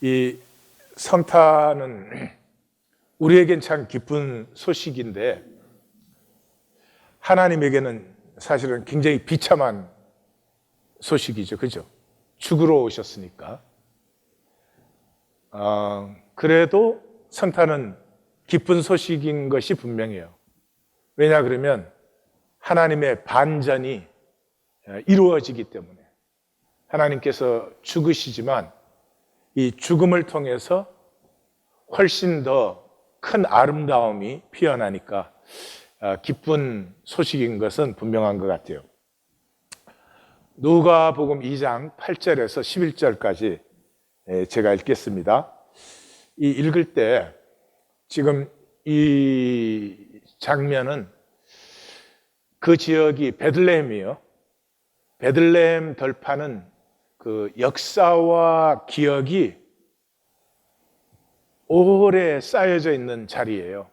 이 선타는 우리에겐 참 기쁜 소식인데 하나님에게는 사실은 굉장히 비참한 소식이죠. 그죠? 죽으러 오셨으니까. 그래도 선타는 기쁜 소식인 것이 분명해요. 왜냐 그러면 하나님의 반전이 이루어지기 때문에 하나님께서 죽으시지만 이 죽음을 통해서 훨씬 더 큰 아름다움이 피어나니까 기쁜 소식인 것은 분명한 것 같아요. 누가복음 2장 8절에서 11절까지 제가 읽겠습니다. 이 읽을 때 지금 이 장면은 그 지역이 베들레헴이에요. 베들레헴 덜파는 그 역사와 기억이 오래 쌓여져 있는 자리예요.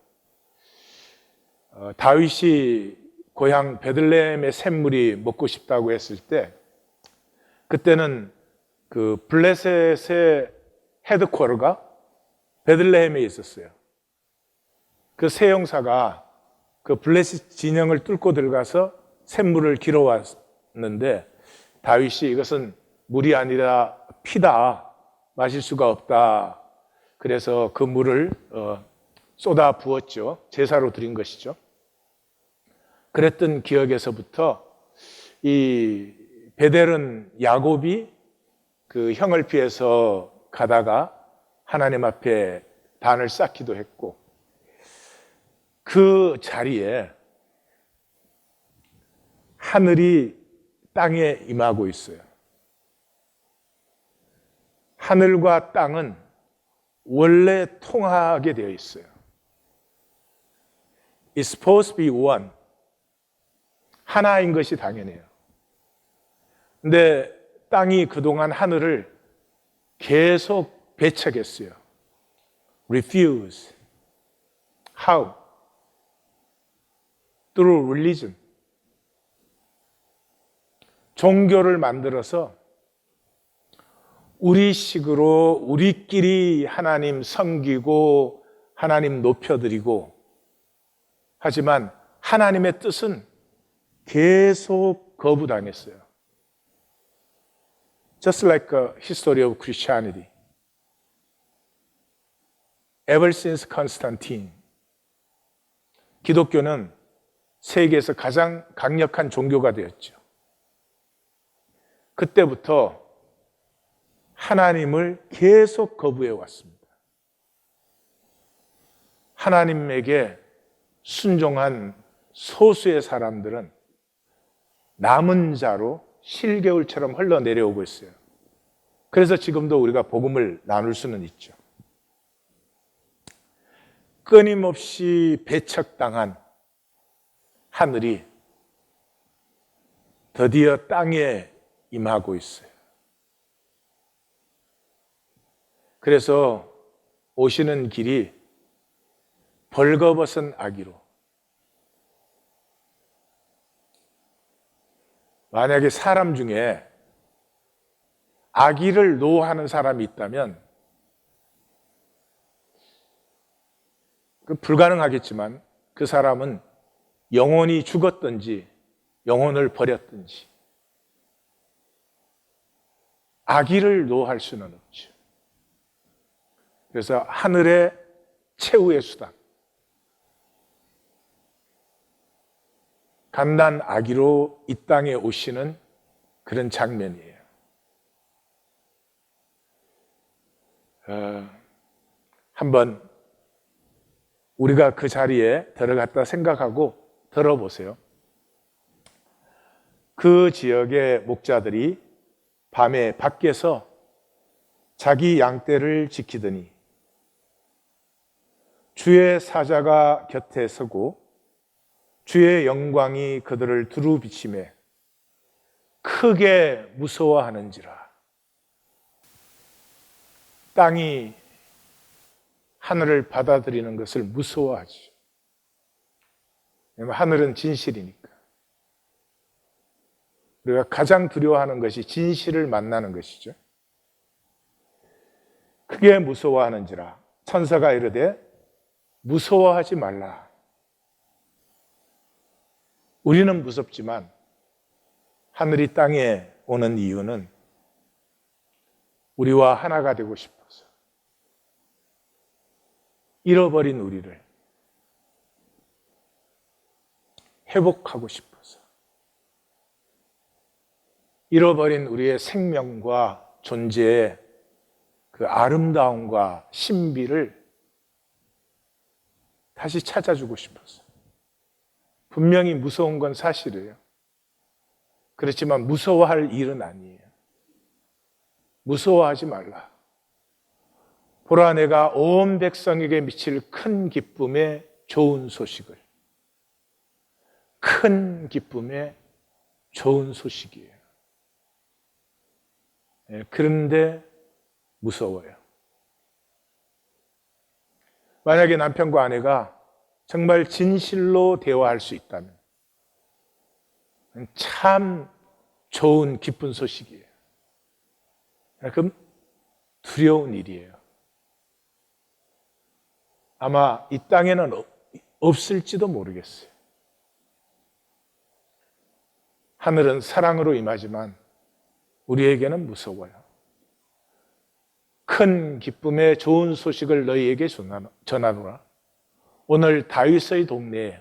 다윗이 고향 베들레헴의 샘물이 먹고 싶다고 했을 때 그때는 그 블레셋의 헤드쿼터가 베들레헴에 있었어요. 그 세용사가 그 블레셋 진영을 뚫고 들어가서 샘물을 길어왔는데 다윗이 이것은 물이 아니라 피다, 마실 수가 없다. 그래서 그 물을 쏟아 부었죠. 제사로 드린 것이죠. 그랬던 기억에서부터 이 베델은 야곱이 그 형을 피해서 가다가 하나님 앞에 단을 쌓기도 했고 그 자리에 하늘이 땅에 임하고 있어요. 하늘과 땅은 원래 통하게 되어 있어요. It's supposed to be one. 하나인 것이 당연해요. 근데 땅이 그동안 하늘을 계속 배척했어요. Refuse. How? Through religion. 종교를 만들어서 우리식으로 우리끼리 하나님 섬기고 하나님 높여드리고 하지만 하나님의 뜻은 계속 거부당했어요. Just like a history of Christianity. Ever since Constantine. 기독교는 세계에서 가장 강력한 종교가 되었죠. 그때부터 하나님을 계속 거부해 왔습니다. 하나님에게 순종한 소수의 사람들은 남은 자로 실개울처럼 흘러내려오고 있어요. 그래서 지금도 우리가 복음을 나눌 수는 있죠. 끊임없이 배척당한 하늘이 드디어 땅에 임하고 있어요. 그래서 오시는 길이 벌거벗은 아기로. 만약에 사람 중에 아기를 노하는 사람이 있다면 불가능하겠지만 그 사람은 영혼이 죽었든지 영혼을 버렸든지 아기를 노할 수는 없죠. 그래서 하늘의 최후의 수단, 갓난 아기로 이 땅에 오시는 그런 장면이에요. 한번 우리가 그 자리에 들어갔다 생각하고 들어보세요. 그 지역의 목자들이 밤에 밖에서 자기 양떼를 지키더니 주의 사자가 곁에 서고 주의 영광이 그들을 두루 비치매 크게 무서워하는지라. 땅이 하늘을 받아들이는 것을 무서워하죠. 왜냐하면 하늘은 진실이니까. 우리가 가장 두려워하는 것이 진실을 만나는 것이죠. 크게 무서워하는지라 천사가 이르되 무서워하지 말라. 우리는 무섭지만 하늘이 땅에 오는 이유는 우리와 하나가 되고 싶어서, 잃어버린 우리를 회복하고 싶어서, 잃어버린 우리의 생명과 존재의 그 아름다움과 신비를 다시 찾아주고 싶어서. 분명히 무서운 건 사실이에요. 그렇지만 무서워할 일은 아니에요. 무서워하지 말라. 보라, 내가 온 백성에게 미칠 큰 기쁨의 좋은 소식을, 큰 기쁨의 좋은 소식이에요. 그런데 무서워요. 만약에 남편과 아내가 정말 진실로 대화할 수 있다면 참 좋은 기쁜 소식이에요. 그럼 두려운 일이에요. 아마 이 땅에는 없을지도 모르겠어요. 하늘은 사랑으로 임하지만 우리에게는 무서워요. 큰 기쁨의 좋은 소식을 너희에게 전하노라. 오늘 다윗의 동네에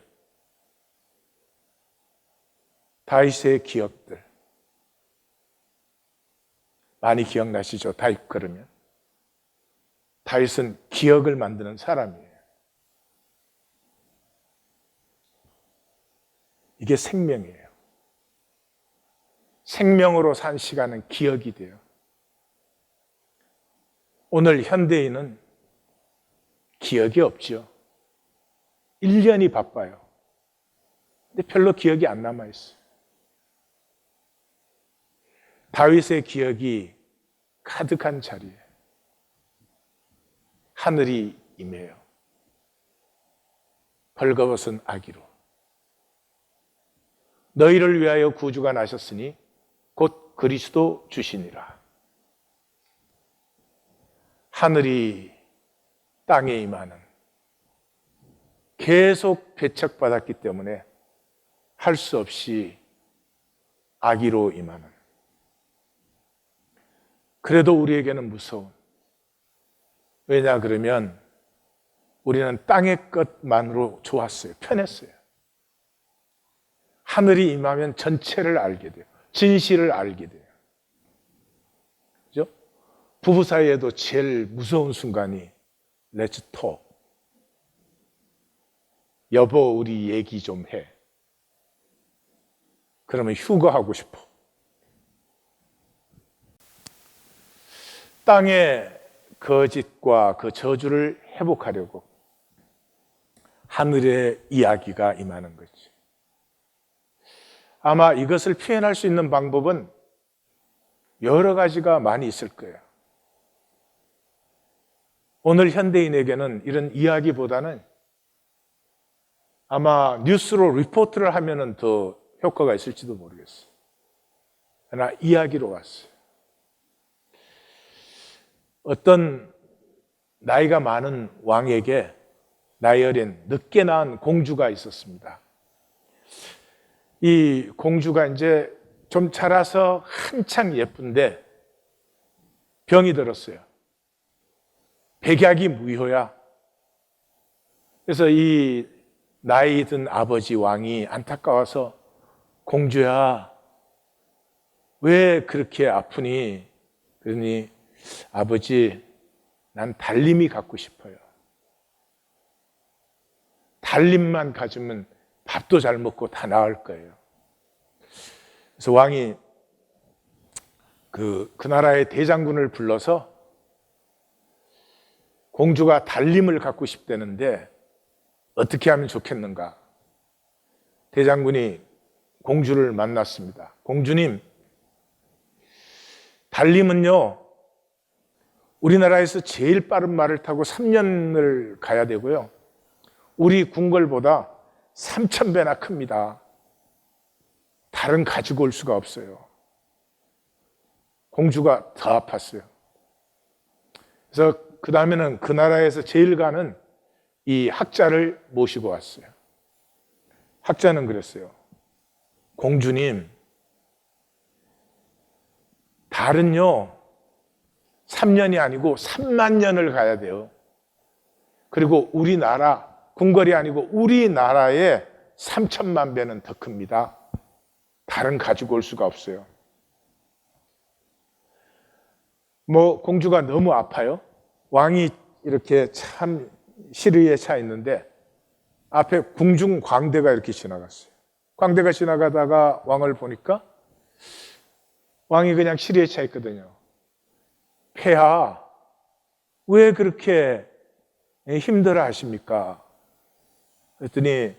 다윗의 기억들 많이 기억나시죠? 다윗 그러면 다윗은 기억을 만드는 사람이에요. 이게 생명이에요. 생명으로 산 시간은 기억이 돼요. 오늘 현대인은 기억이 없죠. 1년이 바빠요. 근데 별로 기억이 안 남아있어요. 다윗의 기억이 가득한 자리에 하늘이 임해요. 벌거벗은 아기로 너희를 위하여 구주가 나셨으니 곧 그리스도 주시니라. 하늘이 땅에 임하는, 계속 배척받았기 때문에 할 수 없이 아기로 임하는, 그래도 우리에게는 무서운, 왜냐 그러면 우리는 땅의 것만으로 좋았어요. 편했어요. 하늘이 임하면 전체를 알게 돼요. 진실을 알게 돼요. 그죠? 부부 사이에도 제일 무서운 순간이 Let's talk. 여보, 우리 얘기 좀 해. 그러면 휴가하고 싶어. 땅의 거짓과 그 저주를 회복하려고 하늘의 이야기가 임하는 거지. 아마 이것을 표현할 수 있는 방법은 여러 가지가 많이 있을 거예요. 오늘 현대인에게는 이런 이야기보다는 아마 뉴스로 리포트를 하면 더 효과가 있을지도 모르겠어요. 그러나 이야기로 왔어요. 어떤 나이가 많은 왕에게 나이 어린 늦게 낳은 공주가 있었습니다. 이 공주가 이제 좀 자라서 한창 예쁜데 병이 들었어요. 백약이 무효야. 그래서 이 나이 든 아버지 왕이 안타까워서 공주야, 왜 그렇게 아프니? 그러니 아버지, 난 달림이 갖고 싶어요. 달림만 가지면 밥도 잘 먹고 다 나을 거예요. 그래서 왕이 그 나라의 대장군을 불러서 공주가 달림을 갖고 싶다는데 어떻게 하면 좋겠는가? 대장군이 공주를 만났습니다. 공주님, 달림은요, 우리나라에서 제일 빠른 말을 타고 3년을 가야 되고요. 우리 궁궐보다 3,000배나 큽니다. 달은 가지고 올 수가 없어요. 공주가 더 아팠어요. 그래서 그 다음에는 그 나라에서 제일 가는 이 학자를 모시고 왔어요. 학자는 그랬어요. 공주님, 달은요 3년이 아니고 3만 년을 가야 돼요. 그리고 우리나라, 궁궐이 아니고 우리나라의 3천만 배는 더 큽니다. 달은 가지고 올 수가 없어요. 뭐 공주가 너무 아파요. 왕이 이렇게 참 시리에 차 있는데 앞에 궁중 광대가 이렇게 지나갔어요. 광대가 지나가다가 왕을 보니까 왕이 그냥 시리에 차 있거든요. 폐하, 왜 그렇게 힘들어 하십니까? 그랬더니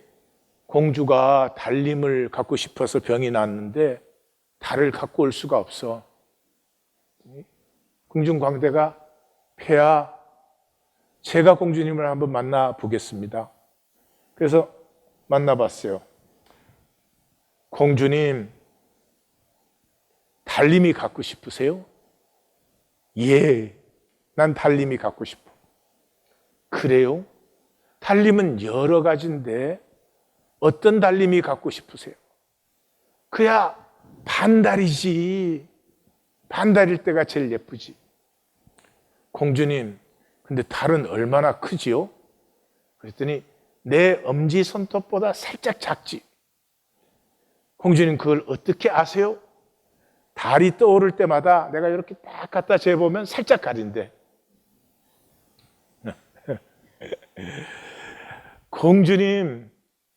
공주가 달림을 갖고 싶어서 병이 났는데 달을 갖고 올 수가 없어. 궁중광대가 폐하, 제가 공주님을 한번 만나보겠습니다. 그래서 만나봤어요. 공주님, 달림이 갖고 싶으세요? 예, 난 달림이 갖고 싶어. 그래요? 달림은 여러 가지인데 어떤 달림이 갖고 싶으세요? 그야 반달이지. 반달일 때가 제일 예쁘지. 공주님, 근데 달은 얼마나 크지요? 그랬더니 내 엄지손톱보다 살짝 작지. 공주님, 그걸 어떻게 아세요? 달이 떠오를 때마다 내가 이렇게 딱 갖다 재보면 살짝 가린대. 공주님,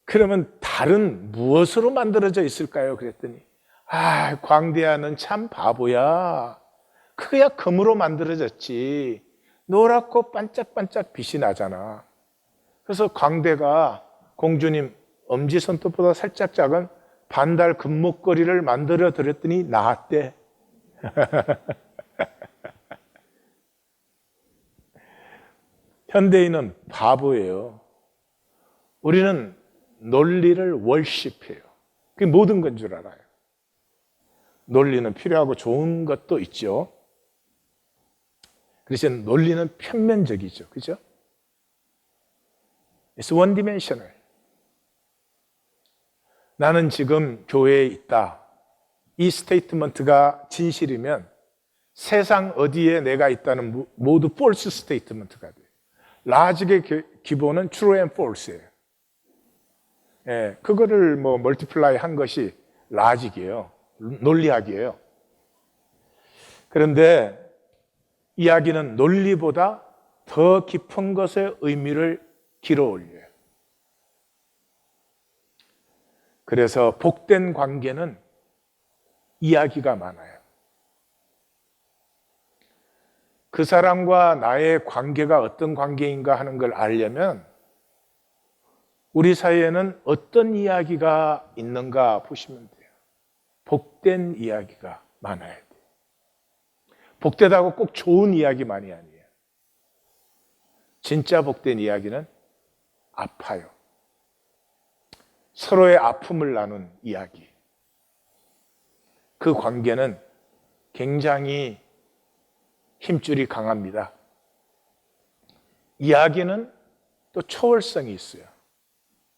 그러면 달은 무엇으로 만들어져 있을까요? 그랬더니 광대야는 참 바보야. 그야 금으로 만들어졌지. 노랗고 반짝반짝 빛이 나잖아. 그래서 광대가 공주님 엄지손톱보다 살짝 작은 반달 금목걸이를 만들어 드렸더니 나았대. 현대인은 바보예요. 우리는 논리를 월십해요. 그게 모든 건 줄 알아요. 논리는 필요하고 좋은 것도 있죠. 그래서 논리는 평면적이죠. 그죠? It's one dimensional. 나는 지금 교회에 있다. 이 스테이트먼트가 진실이면 세상 어디에 내가 있다는 모두 false 스테이트먼트가 돼요. 라직의 기본은 true and false예요. 예, 그거를 멀티플라이 한 것이 라직이에요. 논리학이에요. 그런데 이야기는 논리보다 더 깊은 것의 의미를 길어 올려요. 그래서 복된 관계는 이야기가 많아요. 그 사람과 나의 관계가 어떤 관계인가 하는 걸 알려면 우리 사이에는 어떤 이야기가 있는가 보시면 돼요. 복된 이야기가 많아야 돼요. 복되다고 꼭 좋은 이야기만이 아니에요. 진짜 복된 이야기는 아파요. 서로의 아픔을 나눈 이야기. 그 관계는 굉장히 힘줄이 강합니다. 이야기는 또 초월성이 있어요.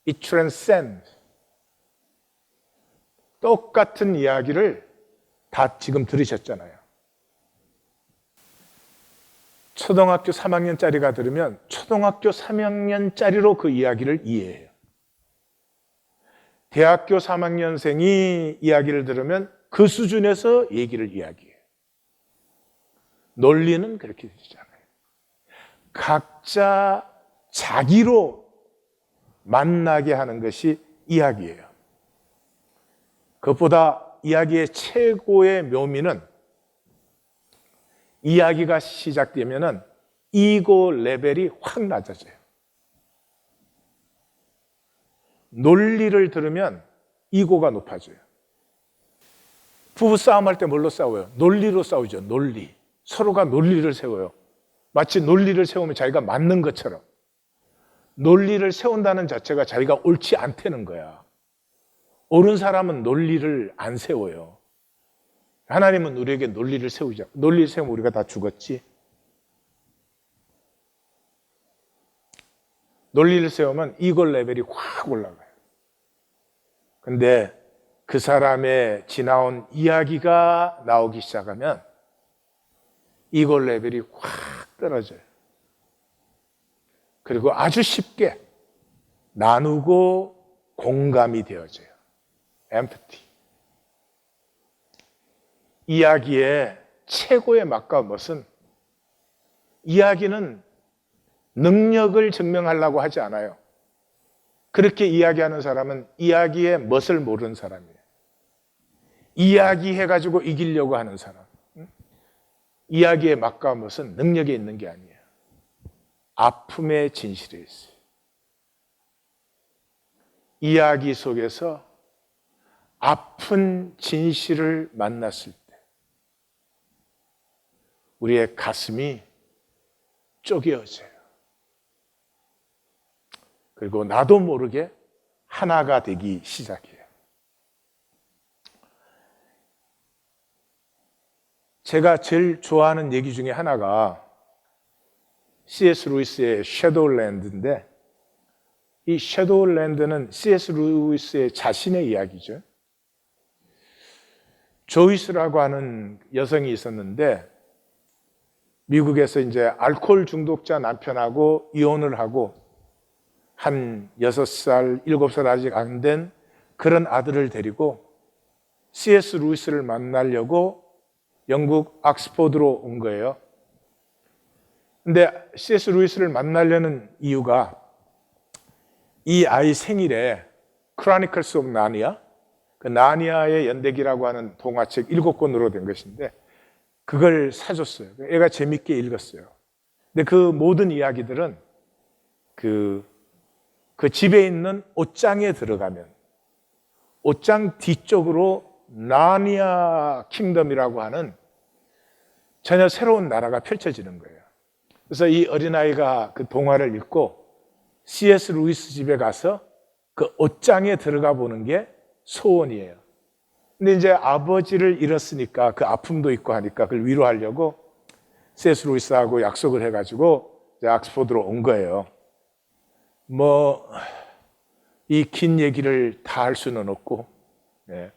It transcends. 똑같은 이야기를 다 지금 들으셨잖아요. 초등학교 3학년짜리가 들으면 초등학교 3학년짜리로 그 이야기를 이해해요. 대학교 3학년생이 이야기를 들으면 그 수준에서 얘기를 이야기해요. 논리는 그렇게 되잖아요. 각자 자기로 만나게 하는 것이 이야기예요. 그것보다 이야기의 최고의 묘미는 이야기가 시작되면은 이고 레벨이 확 낮아져요. 논리를 들으면 이고가 높아져요. 부부 싸움할 때 뭘로 싸워요? 논리로 싸우죠. 논리. 서로가 논리를 세워요. 마치 논리를 세우면 자기가 맞는 것처럼. 논리를 세운다는 자체가 자기가 옳지 않다는 거야. 옳은 사람은 논리를 안 세워요. 하나님은 우리에게 논리를 세우자. 논리를 세우면 우리가 다 죽었지. 논리를 세우면 이고 레벨이 확 올라가요. 근데 그 사람의 지나온 이야기가 나오기 시작하면 이고 레벨이 확 떨어져요. 그리고 아주 쉽게 나누고 공감이 되어져요. empathy. 이야기의 최고의 맛과 멋은 이야기는 능력을 증명하려고 하지 않아요. 그렇게 이야기하는 사람은 이야기의 멋을 모르는 사람이에요. 이야기해가지고 이기려고 하는 사람. 이야기의 맛과 멋은 능력에 있는 게 아니에요. 아픔의 진실에 있어요. 이야기 속에서 아픈 진실을 만났을 때 우리의 가슴이 쪼개어져요. 그리고 나도 모르게 하나가 되기 시작해요. 제가 제일 좋아하는 얘기 중에 하나가 C.S. 루이스의 섀도우랜드인데, 이 섀도우랜드는 C.S. 루이스의 자신의 이야기죠. 조이스라고 하는 여성이 있었는데 미국에서 이제 알코올 중독자 남편하고 이혼을 하고 한 6살, 7살 아직 안 된 그런 아들을 데리고 C.S. 루이스를 만나려고 영국 옥스퍼드로 온 거예요. 근데 C.S. 루이스를 만나려는 이유가 이 아이 생일에 크로니클스 오브 나니아, 그 나니아의 연대기라고 하는 동화책 7권으로 된 것인데 그걸 사줬어요. 애가 재밌게 읽었어요. 근데 그 모든 이야기들은 그 집에 있는 옷장에 들어가면 옷장 뒤쪽으로 나니아 킹덤이라고 하는 전혀 새로운 나라가 펼쳐지는 거예요. 그래서 이 어린아이가 그 동화를 읽고 C.S. 루이스 집에 가서 그 옷장에 들어가 보는 게 소원이에요. 근데 이제 아버지를 잃었으니까 그 아픔도 있고 하니까 그걸 위로하려고 C.S. 루이스하고 약속을 해가지고 이제 옥스퍼드로 온 거예요. 뭐 이 긴 얘기를 다 할 수는 없고, 네.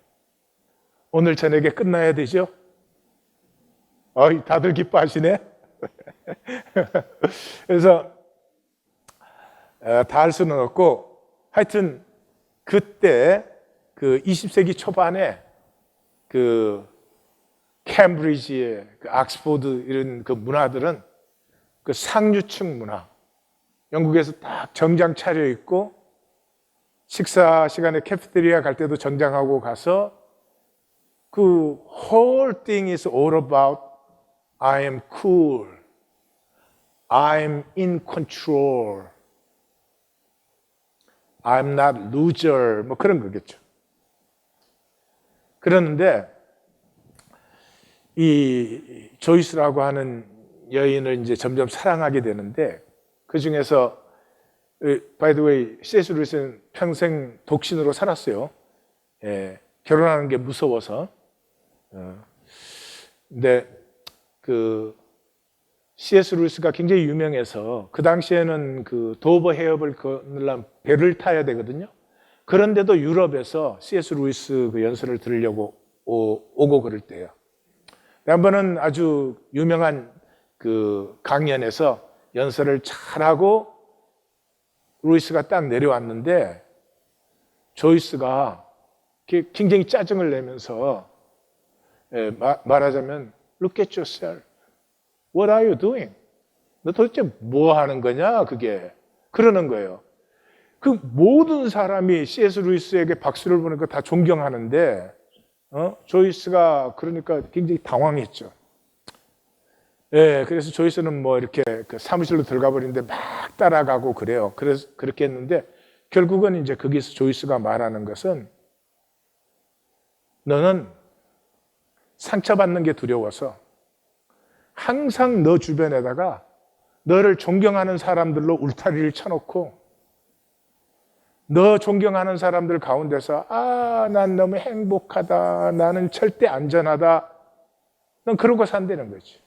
오늘 저녁에 끝나야 되죠? 다들 기뻐하시네. 그래서 다 할 수는 없고, 하여튼 그때 그 20세기 초반에 그 캠브리지의 그 옥스퍼드 이런 그 문화들은 그 상류층 문화, 영국에서 딱 정장 차려입고 식사 시간에 캐피테리아 갈 때도 정장하고 가서 그 whole thing is all about I am cool, I'm in control, I'm not loser, 뭐 그런 거겠죠. 그러는데 이 조이스라고 하는 여인을 이제 점점 사랑하게 되는데 그 중에서 by the way, C.S. 루이스는 평생 독신으로 살았어요. 예, 결혼하는 게 무서워서. 근데 그 C.S. 루이스가 굉장히 유명해서 그 당시에는 그 도버 해협을 건너려면 배를 타야 되거든요. 그런데도 유럽에서 C.S. 루이스 그 연설을 들으려고 오고 그럴 때요. 한 번은 아주 유명한 그 강연에서 연설을 잘하고 루이스가 딱 내려왔는데 조이스가 굉장히 짜증을 내면서 말하자면 Look at yourself. What are you doing? 너 도대체 뭐 하는 거냐 그게. 그러는 거예요. 그 모든 사람이 C.S. 루이스에게 박수를 보니까 다 존경하는데 조이스가 그러니까 굉장히 당황했죠. 예, 그래서 조이스는 뭐 이렇게 그 사무실로 들어가 버리는데 막 따라가고 그래요. 그래서 그렇게 했는데 결국은 이제 거기서 조이스가 말하는 것은 너는 상처받는 게 두려워서 항상 너 주변에다가 너를 존경하는 사람들로 울타리를 쳐놓고 너 존경하는 사람들 가운데서 난 너무 행복하다, 나는 절대 안전하다, 넌 그러고 산다는 거지.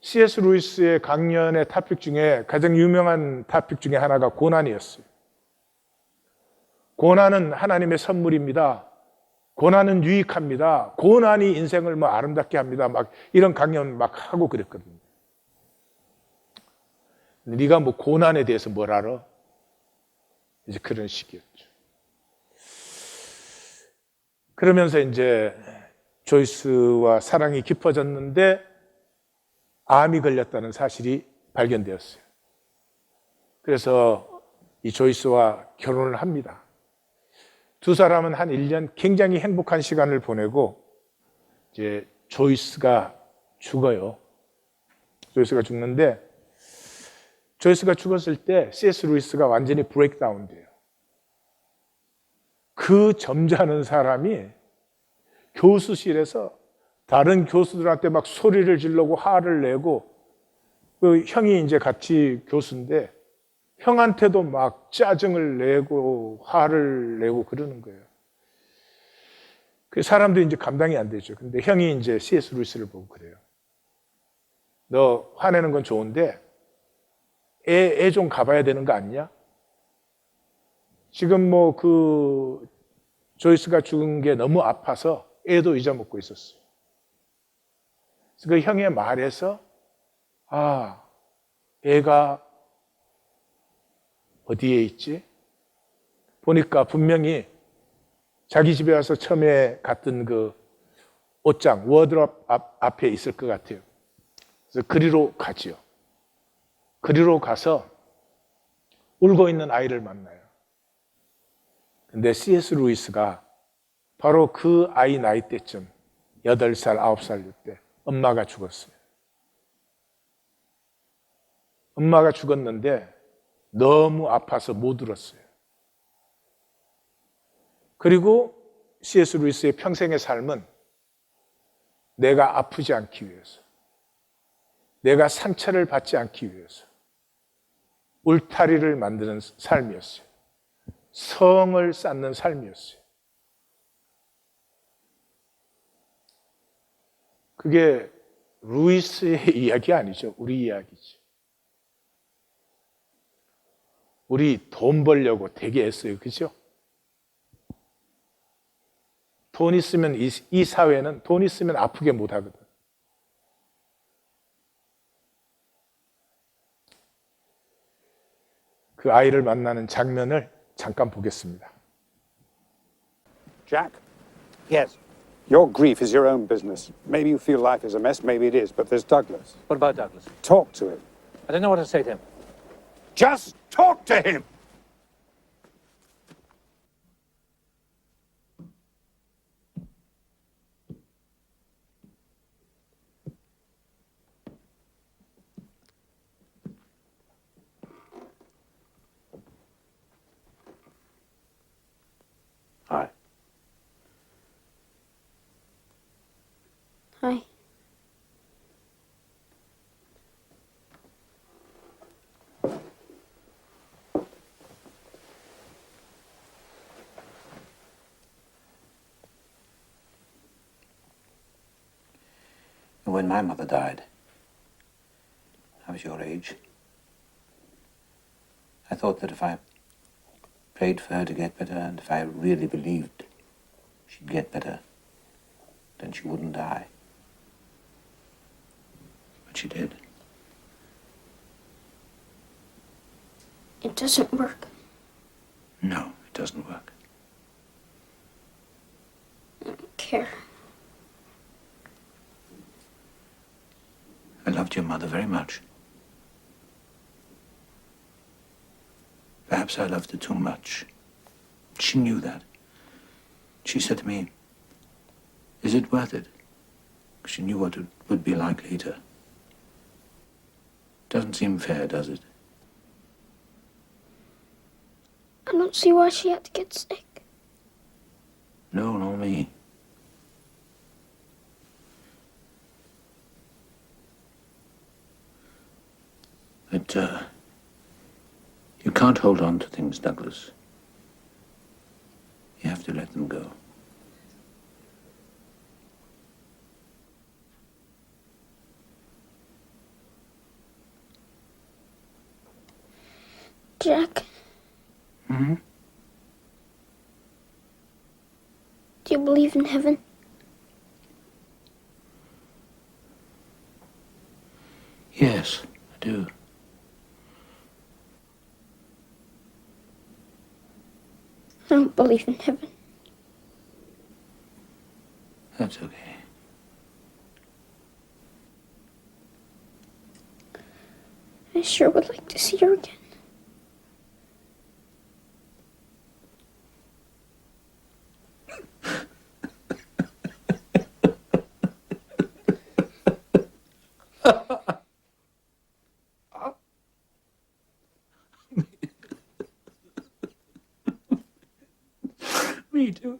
C.S. 루이스의 강연의 토픽 중에 가장 유명한 토픽 중에 하나가 고난이었어요. 고난은 하나님의 선물입니다. 고난은 유익합니다. 고난이 인생을 뭐 아름답게 합니다. 막 이런 강연 막 하고 그랬거든요. 네가 뭐 고난에 대해서 뭘 알아? 이제 그런 식이었죠. 그러면서 이제 조이스와 사랑이 깊어졌는데 암이 걸렸다는 사실이 발견되었어요. 그래서 이 조이스와 결혼을 합니다. 두 사람은 한 1년 굉장히 행복한 시간을 보내고 이제 조이스가 죽어요. 조이스가 죽는데 조이스가 죽었을 때 C.S. 루이스가 완전히 브레이크다운 돼요. 그 점잖은 사람이 교수실에서 다른 교수들한테 막 소리를 지르고 화를 내고 그 형이 이제 같이 교수인데 형한테도 막 짜증을 내고 화를 내고 그러는 거예요. 그 사람들이 이제 감당이 안 되죠. 근데 형이 이제 C.S. 루이스를 보고 그래요. 너 화내는 건 좋은데 애 좀 가봐야 되는 거 아니냐? 지금 뭐 그 조이스가 죽은 게 너무 아파서 애도 잊어먹고 있었어요. 그래서 그 형의 말에서 애가 어디에 있지? 보니까 분명히 자기 집에 와서 처음에 갔던 그 옷장, 워드롭 앞에 있을 것 같아요. 그래서 그리로 가지요. 그리로 가서 울고 있는 아이를 만나요. 근데 C.S. 루이스가 바로 그 아이 나이 때쯤 8살, 9살 때 엄마가 죽었어요. 엄마가 죽었는데 너무 아파서 못 울었어요. 그리고 C.S. 루이스의 평생의 삶은 내가 아프지 않기 위해서, 내가 상처를 받지 않기 위해서 울타리를 만드는 삶이었어요. 성을 쌓는 삶이었어요. 그게 루이스의 이야기 아니죠. 우리 이야기죠. 우리 돈 벌려고 되게 애써요. 그죠? 돈 있으면 이 사회는 돈 있으면 아프게 못 하거든. 그 아이를 만나는 장면을 잠깐 보겠습니다. Jack? Yes. Your grief is your own business. Maybe you feel life is a mess, maybe it is, but there's Douglas. What about Douglas? Talk to him. I don't know what to say to him. Just talk to him! Hi. Hi. When my mother died, I was your age. I thought that if I prayed for her to get better, and if I really believed she'd get better, then she wouldn't die. But she did. It doesn't work. No, it doesn't work. I don't care. I loved your mother very much. Perhaps I loved her too much. She knew that. She said to me, "Is it worth it?" She knew what it would be like later. Doesn't seem fair, does it? I don't see why she had to get sick. No, nor me. But, you can't hold on to things, Douglas. You have to let them go. Jack. Hmm? Do you believe in heaven? Yes, I do. I don't believe in heaven. That's okay. I sure would like to see her again. Me too.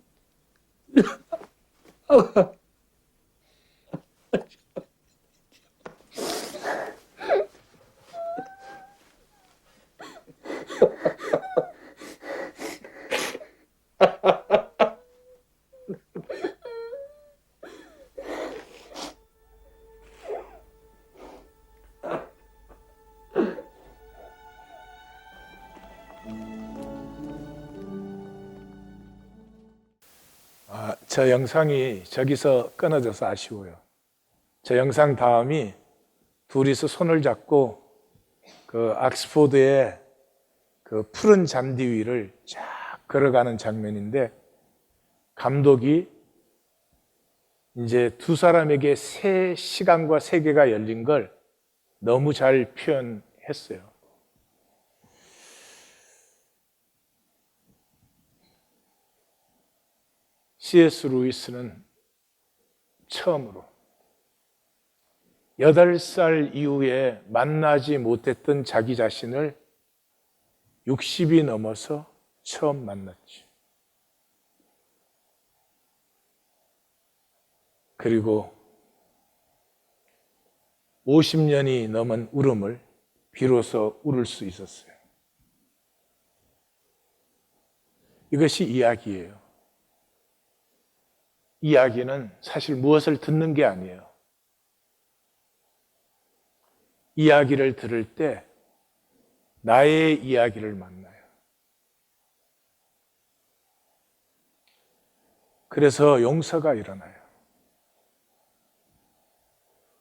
저 영상이 저기서 끊어져서 아쉬워요. 저 영상 다음이 둘이서 손을 잡고 그 옥스포드의 그 푸른 잔디 위를 쫙 걸어가는 장면인데, 감독이 이제 두 사람에게 새 시간과 세계가 열린 걸 너무 잘 표현했어요. C.S. 루이스는 처음으로 8살 이후에 만나지 못했던 자기 자신을 60이 넘어서 처음 만났죠. 그리고 50년이 넘은 울음을 비로소 울을 수 있었어요. 이것이 이야기예요. 이야기는 사실 무엇을 듣는 게 아니에요. 이야기를 들을 때 나의 이야기를 만나요. 그래서 용서가 일어나요.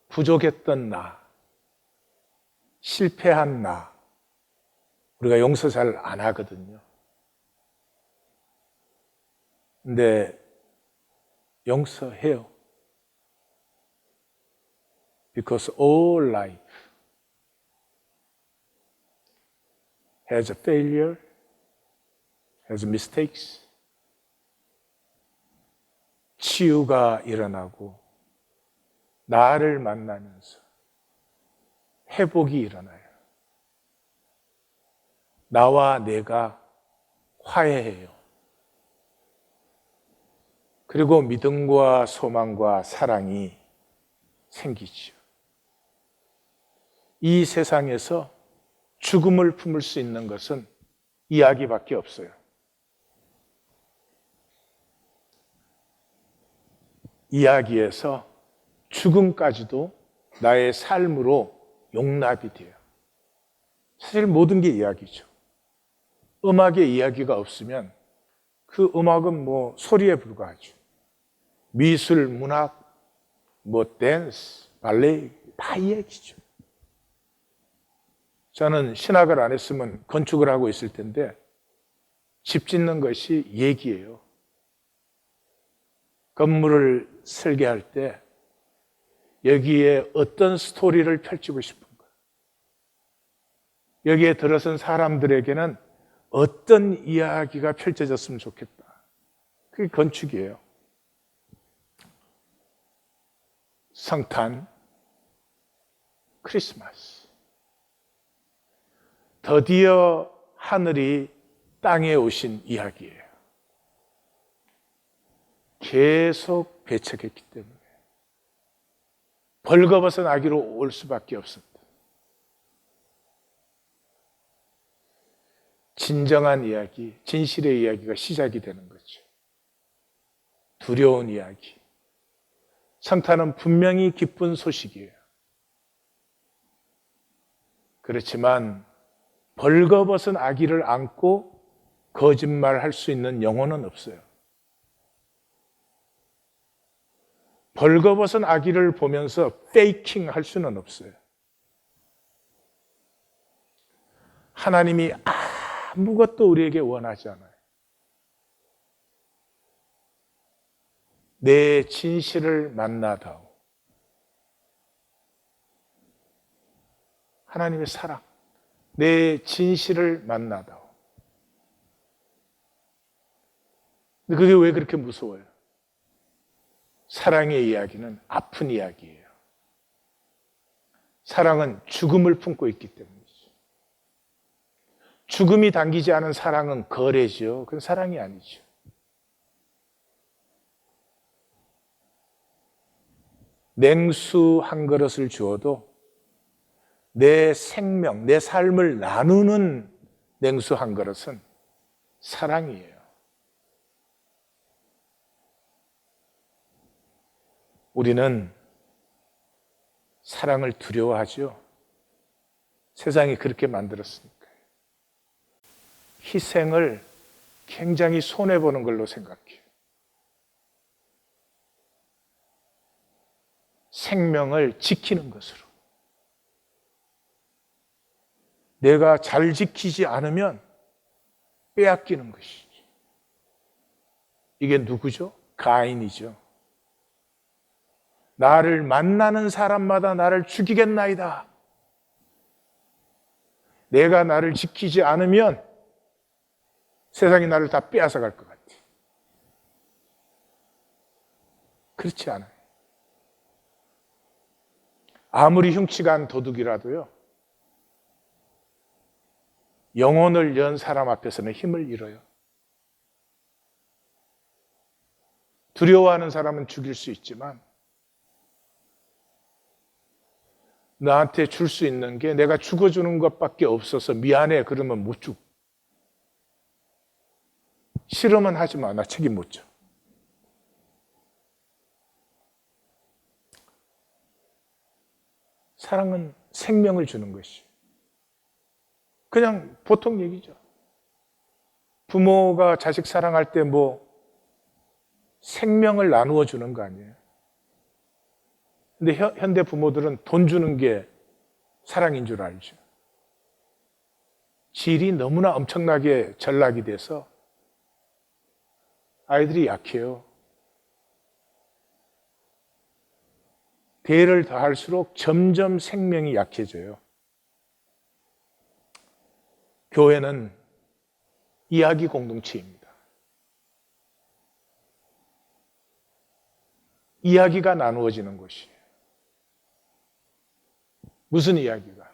부족했던 나, 실패한 나, 우리가 용서 잘 안 하거든요. 근데 용서해요. Because all life has a failure, has mistakes. 치유가 일어나고 나를 만나면서 회복이 일어나요. 나와 내가 화해해요. 그리고 믿음과 소망과 사랑이 생기죠. 이 세상에서 죽음을 품을 수 있는 것은 이야기밖에 없어요. 이야기에서 죽음까지도 나의 삶으로 용납이 돼요. 사실 모든 게 이야기죠. 음악에 이야기가 없으면 그 음악은 뭐 소리에 불과하죠. 미술, 문학, 뭐 댄스, 발레 다 이야기죠. 저는 신학을 안 했으면 건축을 하고 있을 텐데 집 짓는 것이 얘기예요. 건물을 설계할 때 여기에 어떤 스토리를 펼치고 싶은가? 여기에 들어선 사람들에게는 어떤 이야기가 펼쳐졌으면 좋겠다. 그게 건축이에요. 성탄, 크리스마스. 드디어 하늘이 땅에 오신 이야기예요. 계속 배척했기 때문에 벌거벗은 아기로 올 수밖에 없었다. 진정한 이야기, 진실의 이야기가 시작이 되는 거죠. 두려운 이야기. 성탄은 분명히 기쁜 소식이에요. 그렇지만 벌거벗은 아기를 안고 거짓말할 수 있는 영혼은 없어요. 벌거벗은 아기를 보면서 페이킹 할 수는 없어요. 하나님이 아무것도 우리에게 원하지 않아요. 내 진실을 만나다오. 하나님의 사랑, 내 진실을 만나다오. 근데 그게 왜 그렇게 무서워요? 사랑의 이야기는 아픈 이야기예요. 사랑은 죽음을 품고 있기 때문이죠. 죽음이 당기지 않은 사랑은 거래죠. 그건 사랑이 아니죠. 냉수 한 그릇을 주어도 내 생명, 내 삶을 나누는 냉수 한 그릇은 사랑이에요. 우리는 사랑을 두려워하죠. 세상이 그렇게 만들었으니까요. 희생을 굉장히 손해보는 걸로 생각해요. 생명을 지키는 것으로. 내가 잘 지키지 않으면 빼앗기는 것이죠. 이게 누구죠? 가인이죠. 나를 만나는 사람마다 나를 죽이겠나이다. 내가 나를 지키지 않으면 세상이 나를 다 빼앗아 갈 것 같아. 그렇지 않아요. 아무리 흉측한 도둑이라도요, 영혼을 연 사람 앞에서는 힘을 잃어요. 두려워하는 사람은 죽일 수 있지만 나한테 줄 수 있는 게 내가 죽어주는 것밖에 없어서 미안해 그러면 못 죽. 싫으면 하지 마. 나 책임 못 져. 사랑은 생명을 주는 것이. 그냥 보통 얘기죠. 부모가 자식 사랑할 때 생명을 나누어 주는 거 아니에요. 근데 현대 부모들은 돈 주는 게 사랑인 줄 알죠. 질이 너무나 엄청나게 전락이 돼서 아이들이 약해요. 대를 더할수록 점점 생명이 약해져요. 교회는 이야기 공동체입니다. 이야기가 나누어지는 곳이에요. 무슨 이야기가?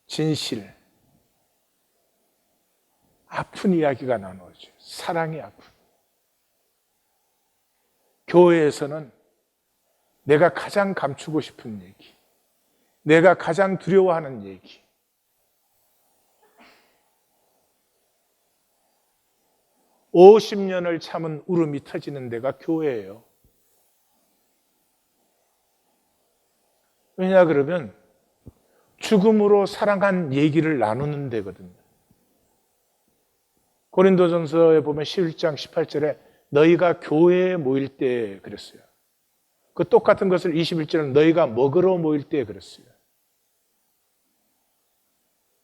진실, 아픈 이야기가 나누어져요. 사랑이 아픈. 교회에서는 내가 가장 감추고 싶은 얘기, 내가 가장 두려워하는 얘기, 50년을 참은 울음이 터지는 데가 교회예요. 왜냐 그러면 죽음으로 사랑한 얘기를 나누는 데거든요. 고린도전서에 보면 11장 18절에 너희가 교회에 모일 때 그랬어요. 그 똑같은 것을 21절은 너희가 먹으러 모일 때 그랬어요.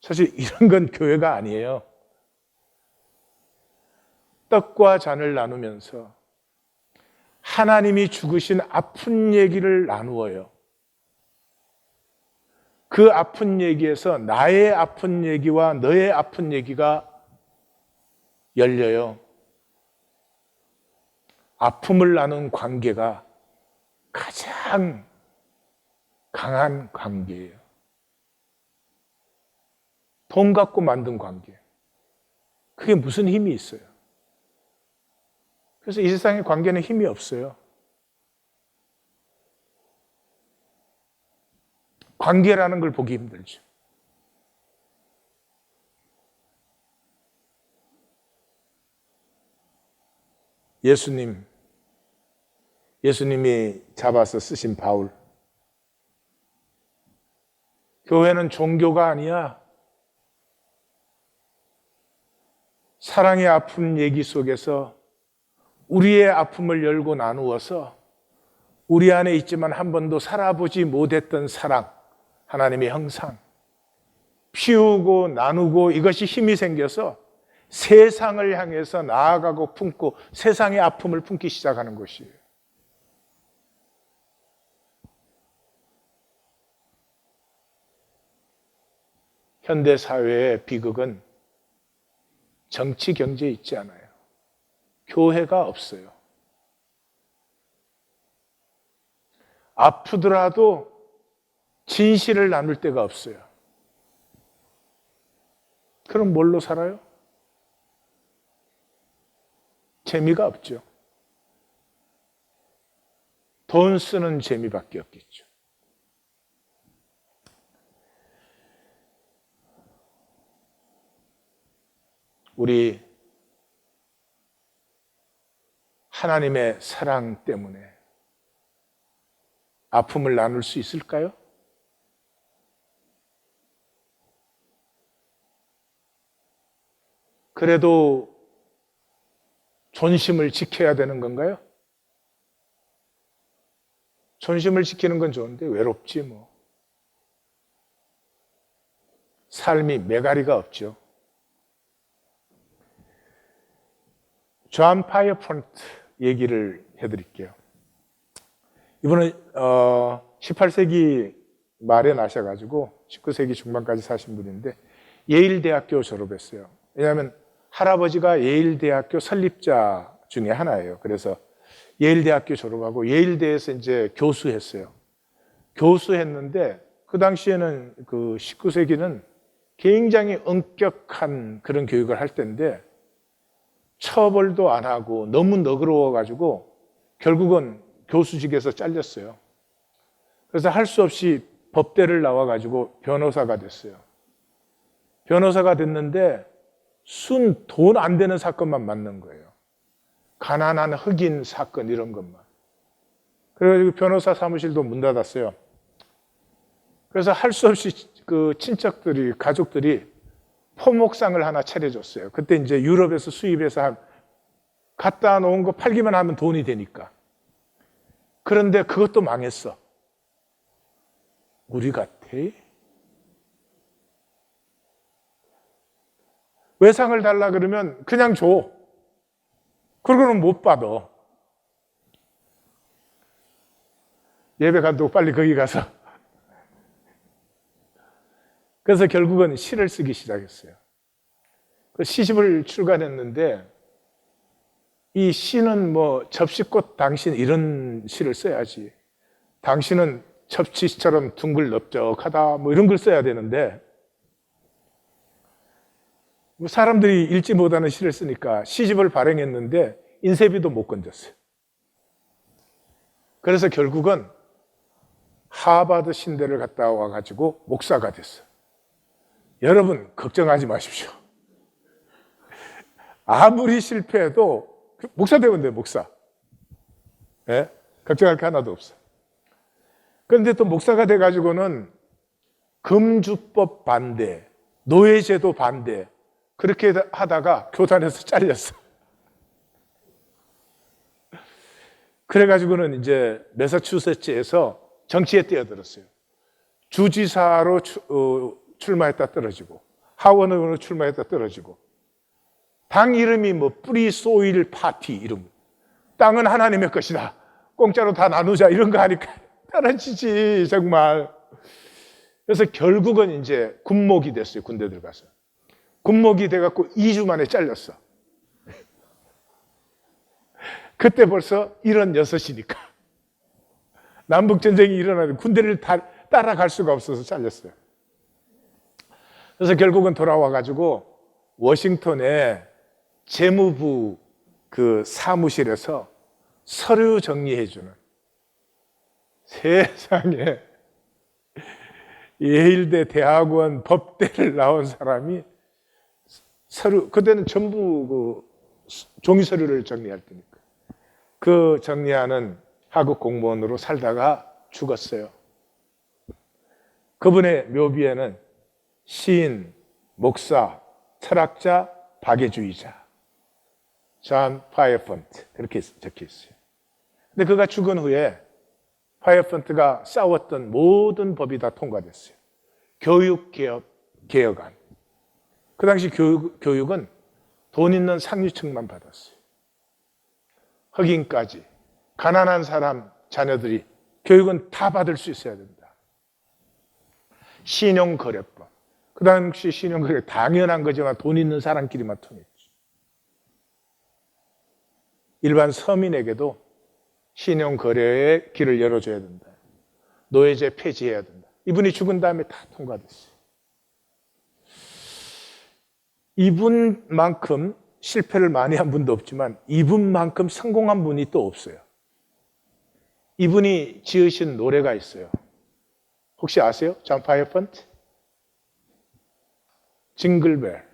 사실 이런 건 교회가 아니에요. 떡과 잔을 나누면서 하나님이 죽으신 아픈 얘기를 나누어요. 그 아픈 얘기에서 나의 아픈 얘기와 너의 아픈 얘기가 열려요. 아픔을 나눈 관계가 가장 강한 관계예요. 돈 갖고 만든 관계. 그게 무슨 힘이 있어요? 그래서 이 세상의 관계는 힘이 없어요. 관계라는 걸 보기 힘들죠. 예수님이 잡아서 쓰신 바울. 교회는 종교가 아니야. 사랑의 아픔 얘기 속에서 우리의 아픔을 열고 나누어서 우리 안에 있지만 한 번도 살아보지 못했던 사랑, 하나님의 형상, 피우고 나누고 이것이 힘이 생겨서 세상을 향해서 나아가고 품고 세상의 아픔을 품기 시작하는 것이에요. 현대 사회의 비극은 정치, 경제에 있지 않아요. 교회가 없어요. 아프더라도 진실을 나눌 데가 없어요. 그럼 뭘로 살아요? 재미가 없죠. 돈 쓰는 재미밖에 없겠죠. 우리 하나님의 사랑 때문에 아픔을 나눌 수 있을까요? 그래도 존심을 지켜야 되는 건가요? 존심을 지키는 건 좋은데 외롭지 뭐. 삶이 메가리가 없죠. 존 파이어폰트 얘기를 해드릴게요. 이분은 18세기 말에 나셔가지고 19세기 중반까지 사신 분인데 예일 대학교 졸업했어요. 왜냐하면 할아버지가 예일 대학교 설립자 중에 하나예요. 그래서 예일 대학교 졸업하고 예일대에서 이제 교수했어요. 교수했는데 그 당시에는 그 19세기는 굉장히 엄격한 그런 교육을 할 때인데 처벌도 안 하고 너무 너그러워가지고 결국은 교수직에서 잘렸어요. 그래서 할 수 없이 법대를 나와가지고 변호사가 됐어요. 변호사가 됐는데 순 돈 안 되는 사건만 맡는 거예요. 가난한 흑인 사건 이런 것만. 그래가지고 변호사 사무실도 문 닫았어요. 그래서 할 수 없이 그 친척들이, 가족들이 포목상을 하나 차려줬어요. 그때 이제 유럽에서 수입해서 갖다 놓은 거 팔기만 하면 돈이 되니까. 그런데 그것도 망했어. 우리 같아? 외상을 달라 그러면 그냥 줘. 그러고는 못 받아. 예배 감독 빨리 거기 가서. 그래서 결국은 시를 쓰기 시작했어요. 그 시집을 출간했는데 이 시는 뭐 접시꽃 당신 이런 시를 써야지. 당신은 접시처럼 둥글넓적하다 뭐 이런 걸 써야 되는데 뭐 사람들이 읽지 못하는 시를 쓰니까 시집을 발행했는데 인쇄비도 못 건졌어요. 그래서 결국은 하버드 신대를 갔다 와가지고 목사가 됐어요. 여러분 걱정하지 마십시오. 아무리 실패해도 목사 되면 돼요. 목사. 네? 걱정할 게 하나도 없어. 그런데 또 목사가 돼가지고는 금주법 반대, 노예제도 반대 그렇게 하다가 교단에서 잘렸어. 그래가지고는 이제 매사추세츠에서 정치에 뛰어들었어요. 주지사로 출마했다 떨어지고 하원의원으로 출마했다 떨어지고 당 이름이 뭐 프리 소일 파티 이름, 땅은 하나님의 것이다, 공짜로 다 나누자 이런 거 하니까 떨어지지 정말. 그래서 결국은 이제 군목이 됐어요. 군대 들어가서 군목이 돼갖고 2주 만에 잘렸어. 그때 벌써 76이니까 남북전쟁이 일어나는데 군대를 따라갈 수가 없어서 잘렸어요. 그래서 결국은 돌아와가지고 워싱턴에 재무부 그 사무실에서 서류 정리해주는, 세상에 예일대 대학원 법대를 나온 사람이 서류, 그때는 전부 그 종이 서류를 정리할 때니까 그 정리하는 하급 공무원으로 살다가 죽었어요. 그분의 묘비에는 시인, 목사, 철학자, 박애주의자 존 파이어펀트 그렇게 적혀 있어요. 근데 그가 죽은 후에 파이어펀트가 싸웠던 모든 법이 다 통과됐어요. 교육개혁안. 그 당시 교육은 돈 있는 상류층만 받았어요. 흑인까지 가난한 사람 자녀들이 교육은 다 받을 수 있어야 된다. 신용거래법. 그 당시 신용거래 당연한 거지만 돈 있는 사람끼리만 통했죠. 일반 서민에게도 신용거래의 길을 열어줘야 된다. 노예제 폐지해야 된다. 이분이 죽은 다음에 다 통과됐어요. 이분만큼 실패를 많이 한 분도 없지만 이분만큼 성공한 분이 또 없어요. 이분이 지으신 노래가 있어요. 혹시 아세요? 존 파이어펀트? 징글벨.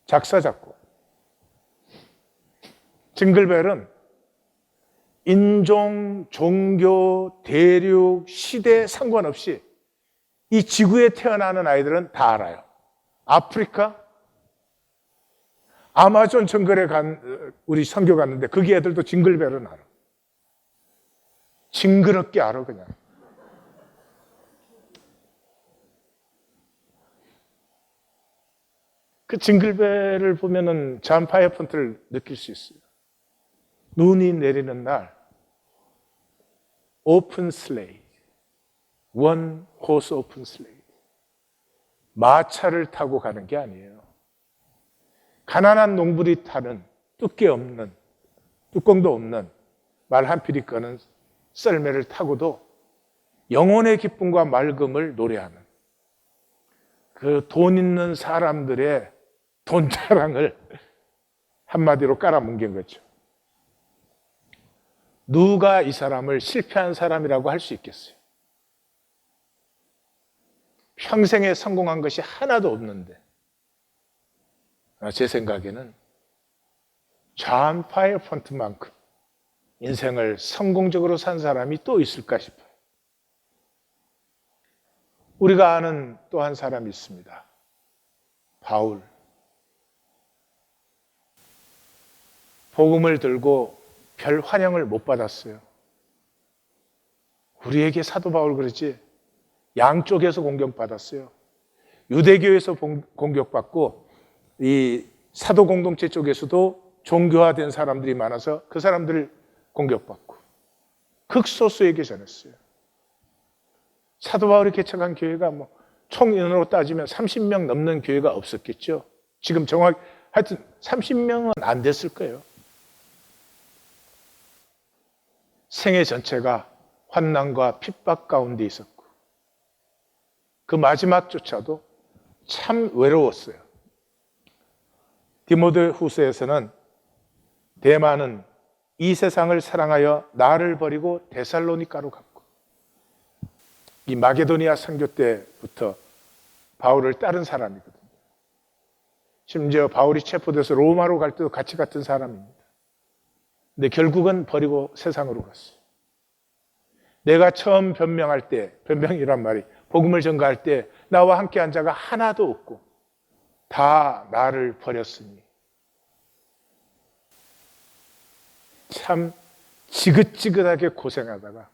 작사, 작곡. 징글벨은 인종, 종교, 대륙, 시대 상관없이 이 지구에 태어나는 아이들은 다 알아요. 아프리카, 아마존 정글에 우리 선교 갔는데 거기 애들도 징글벨은 알아. 징그럽게 알아 그냥. 그 징글벨을 보면은 존 파이어펀트를 느낄 수 있어요. 눈이 내리는 날, 오픈 슬레이드, 원 호스 오픈 슬레이드. 마차를 타고 가는 게 아니에요. 가난한 농부들이 타는 뚜껑도 없는 말 한 필이 끄는 썰매를 타고도 영혼의 기쁨과 맑음을 노래하는 그 돈 있는 사람들의 돈 자랑을 한마디로 깔아뭉갠 거죠. 누가 이 사람을 실패한 사람이라고 할 수 있겠어요? 평생에 성공한 것이 하나도 없는데 제 생각에는 존 파이어펀트만큼 인생을 성공적으로 산 사람이 또 있을까 싶어요. 우리가 아는 또 한 사람이 있습니다. 바울. 복음을 들고 별 환영을 못 받았어요. 우리에게 사도 바울 그랬지 양쪽에서 공격받았어요. 유대교에서 공격받고 이 사도 공동체 쪽에서도 종교화된 사람들이 많아서 그 사람들을 공격받고 극소수에게 전했어요. 사도 바울이 개척한 교회가 총 인원으로 따지면 30명 넘는 교회가 없었겠죠. 지금 정확히 하여튼 30명은 안 됐을 거예요. 생애 전체가 환난과 핍박 가운데 있었고 그 마지막조차도 참 외로웠어요. 디모데후서에서는 대만은 이 세상을 사랑하여 나를 버리고 데살로니가로 갔고 이 마게도니아 선교 때부터 바울을 따른 사람이거든요. 심지어 바울이 체포돼서 로마로 갈 때도 같이 갔던 사람입니다. 근데 결국은 버리고 세상으로 갔어요. 내가 처음 변명할 때, 변명이란 말이 복음을 전가할 때 나와 함께 한 자가 하나도 없고 다 나를 버렸으니 참 지긋지긋하게 고생하다가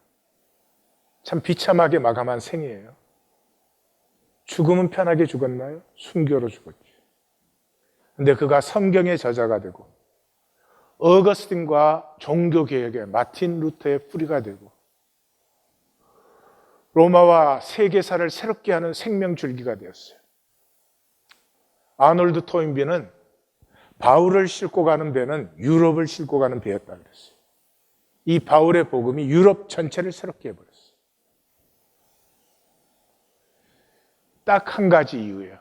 참 비참하게 마감한 생이에요. 죽음은 편하게 죽었나요? 순교로 죽었죠. 근데 그가 성경의 저자가 되고 어거스틴과 종교개혁의 마틴 루터의 뿌리가 되고 로마와 세계사를 새롭게 하는 생명줄기가 되었어요. 아놀드 토인비는 바울을 싣고 가는 배는 유럽을 싣고 가는 배였다 그랬어요. 이 바울의 복음이 유럽 전체를 새롭게 해버렸어요. 딱 한 가지 이유예요.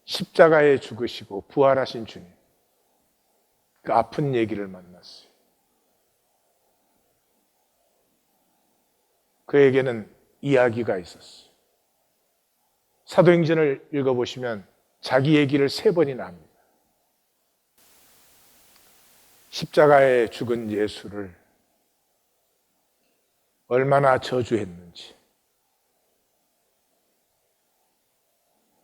십자가에 죽으시고 부활하신 주님. 그 아픈 얘기를 만났어요. 그에게는 이야기가 있었어요. 사도행전을 읽어보시면 자기 얘기를 3번이나 합니다. 십자가에 죽은 예수를 얼마나 저주했는지.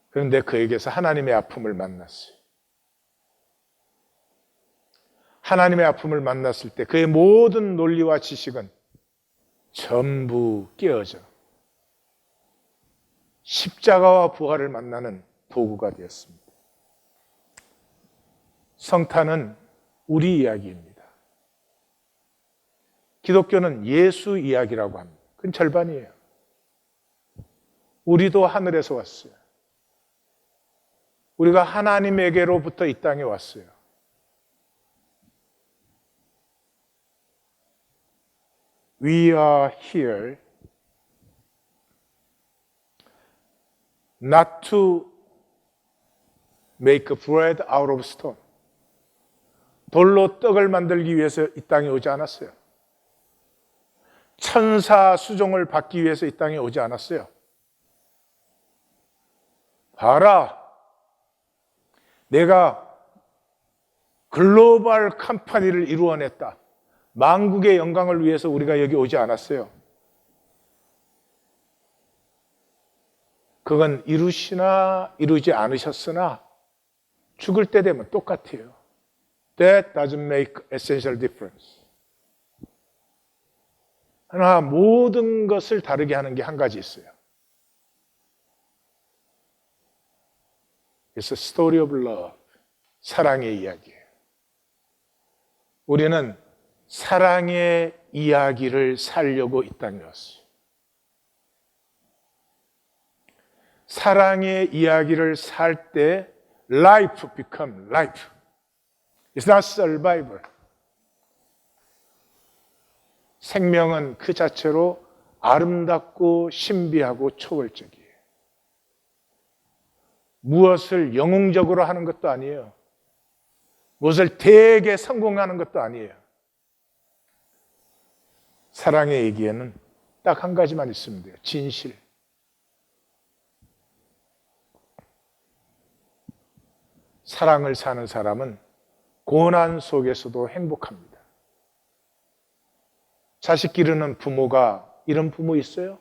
그런데 그에게서 하나님의 아픔을 만났어요. 하나님의 아픔을 만났을 때 그의 모든 논리와 지식은 전부 깨어져 십자가와 부활을 만나는 도구가 되었습니다. 성탄은 우리 이야기입니다. 기독교는 예수 이야기라고 합니다. 그건 절반이에요. 우리도 하늘에서 왔어요. 우리가 하나님에게로부터 이 땅에 왔어요. We are here not to make bread out of stone. 돌로 떡을 만들기 위해서 이 땅에 오지 않았어요. 천사 수종을 받기 위해서 이 땅에 오지 않았어요. 봐라, 내가 글로벌 컴퍼니를 이루어냈다. 만국의 영광을 위해서 우리가 여기 오지 않았어요. 그건 이루시나 이루지 않으셨으나 죽을 때 되면 똑같아요. That doesn't make essential difference. 하나 모든 것을 다르게 하는 게 한 가지 있어요. It's a story of love. 사랑의 이야기예요. 우리는 사랑의 이야기를 살려고 이 땅에 왔어요. 사랑의 이야기를 살 때 life become life. It's not survival. 생명은 그 자체로 아름답고 신비하고 초월적이에요. 무엇을 영웅적으로 하는 것도 아니에요. 무엇을 되게 성공하는 것도 아니에요. 사랑의 얘기에는 딱 한 가지만 있으면 돼요. 진실. 사랑을 사는 사람은 고난 속에서도 행복합니다. 자식 기르는 부모가 이런 부모 있어요?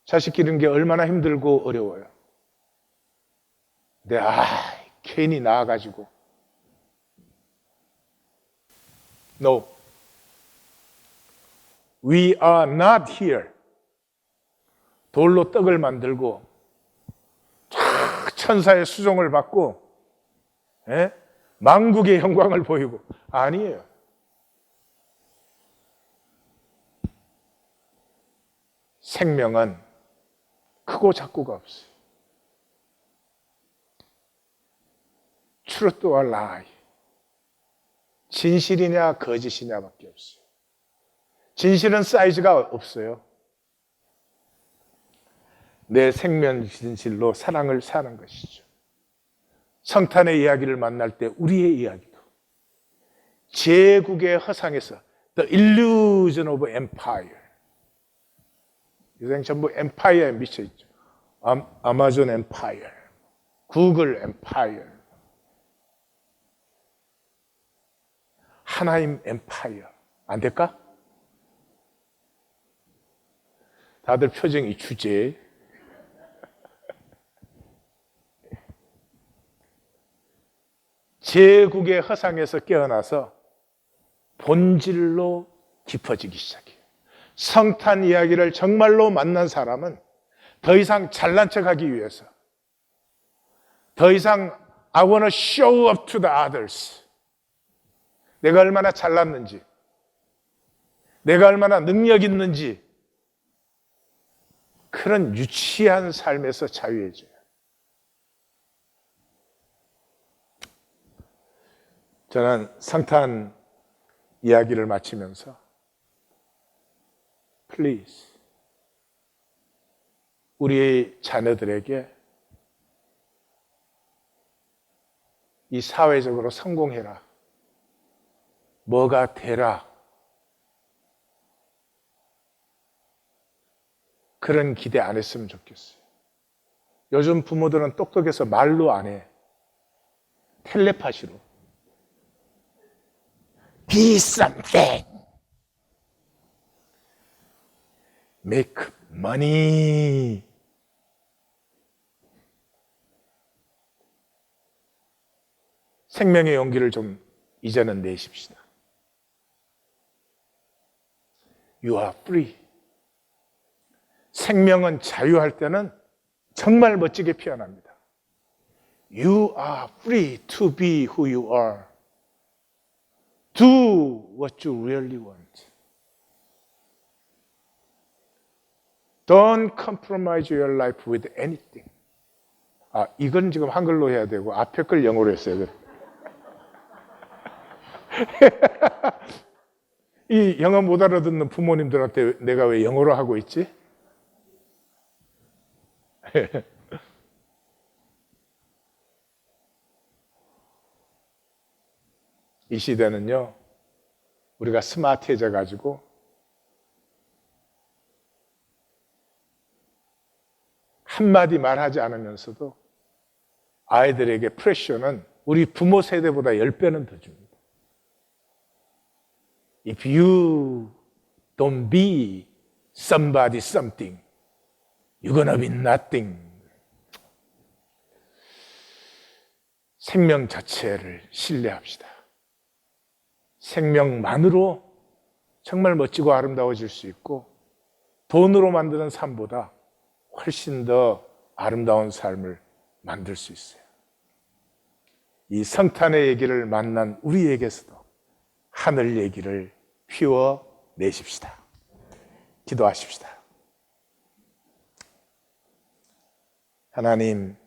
자식 기르는 게 얼마나 힘들고 어려워요. 근데 괜히 나아가지고 No. We are not here. 돌로 떡을 만들고 천사의 수종을 받고 만국의 영광을 보이고 아니에요. 생명은 크고 작고가 없어요. truth와 lie. 진실이냐 거짓이냐밖에 없어요. 진실은 사이즈가 없어요. 내 생명 진실로 사랑을 사는 것이죠. 성탄의 이야기를 만날 때 우리의 이야기도 제국의 허상에서 The Illusion of Empire. 요새 전부 엠파이어에 미쳐있죠. 아마존 엠파이어, 구글 엠파이어, 하나님 엠파이어. 안 될까? 다들 표정이 주제. 제국의 허상에서 깨어나서 본질로 깊어지기 시작해요. 성탄 이야기를 정말로 만난 사람은 더 이상 잘난 척하기 위해서, 더 이상 I want to show up to the others, 내가 얼마나 잘났는지, 내가 얼마나 능력 있는지, 그런 유치한 삶에서 자유해져요. 저는 성탄 이야기를 마치면서 Please, 우리 자녀들에게 이 사회적으로 성공해라, 뭐가 되라, 그런 기대 안 했으면 좋겠어요. 요즘 부모들은 똑똑해서 말로 안 해. 텔레파시로. Be something. Make money. 생명의 용기를 좀 이제는 내십시다. You are free. 생명은 자유할 때는 정말 멋지게 표현합니다. You are free to be who you are. Do what you really want. Don't compromise your life with anything. 아, 이건 지금 한글로 해야 되고 앞에 걸 영어로 했어요. 이 영어 못 알아듣는 부모님들한테 내가 왜 영어로 하고 있지? 이 시대는요, 우리가 스마트해져 가지고 한마디 말하지 않으면서도 아이들에게 프레셔는 우리 부모 세대보다 10배는 더 줍니다. If you don't be somebody something, you're gonna be nothing. 생명 자체를 신뢰합시다. 생명만으로 정말 멋지고 아름다워질 수 있고 돈으로 만드는 삶보다 훨씬 더 아름다운 삶을 만들 수 있어요. 이 성탄의 얘기를 만난 우리에게서도 하늘 얘기를 피워내십시다. 기도하십시다. 하나님,